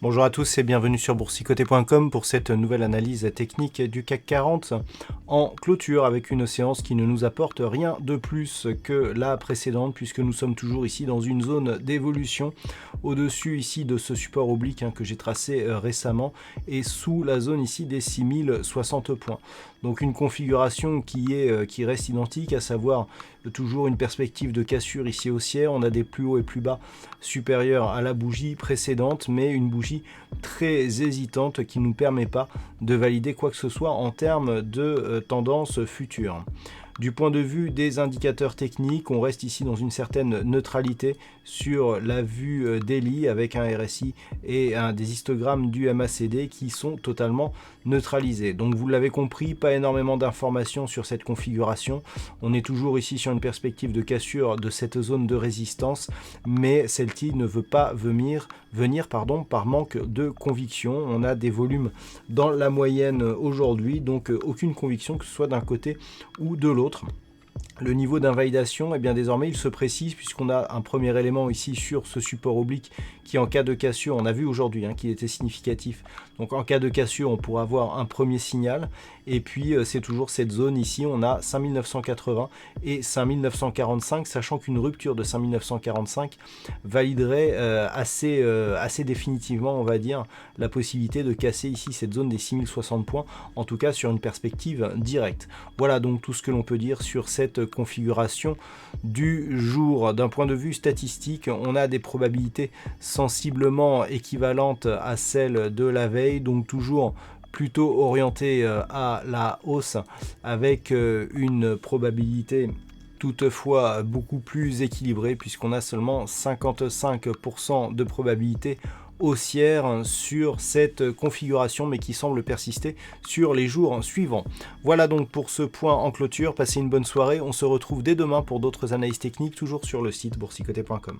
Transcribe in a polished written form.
Bonjour à tous et bienvenue sur boursicoté.com pour cette nouvelle analyse technique du CAC 40 en clôture avec une séance qui ne nous apporte rien de plus que la précédente puisque nous sommes toujours ici dans une zone d'évolution au-dessus ici de ce support oblique que j'ai tracé récemment et sous la zone ici des 6060 points. Donc une configuration qui reste identique, à savoir toujours une perspective de cassure ici haussière. On a des plus hauts et plus bas supérieurs à la bougie précédente, mais une bougie très hésitante qui ne nous permet pas de valider quoi que ce soit en termes de tendance future. Du point de vue des indicateurs techniques, on reste ici dans une certaine neutralité sur la vue daily avec un RSI et des histogrammes du MACD qui sont totalement neutralisés. Donc vous l'avez compris, pas énormément d'informations sur cette configuration. On est toujours ici sur une perspective de cassure de cette zone de résistance, mais celle-ci ne veut pas venir par manque de conviction. On a des volumes dans la moyenne aujourd'hui, donc aucune conviction que ce soit d'un côté ou de l'autre. Le niveau d'invalidation, eh bien désormais il se précise puisqu'on a un premier élément ici sur ce support oblique qui en cas de cassure, on a vu aujourd'hui qu'il était significatif. Donc en cas de cassure, on pourra avoir un premier signal. Et puis c'est toujours cette zone ici, on a 5980 et 5945, sachant qu'une rupture de 5945 validerait assez définitivement, on va dire, la possibilité de casser ici cette zone des 6060 points, en tout cas sur une perspective directe. Voilà donc tout ce que l'on peut dire sur cette configuration du jour. D'un point de vue statistique, on a des probabilités sensiblement équivalentes à celles de la veille, donc toujours plutôt orienté à la hausse avec une probabilité toutefois beaucoup plus équilibrée puisqu'on a seulement 55% de probabilité haussière sur cette configuration mais qui semble persister sur les jours suivants. Voilà donc pour ce point en clôture, passez une bonne soirée, on se retrouve dès demain pour d'autres analyses techniques toujours sur le site boursicoté.com.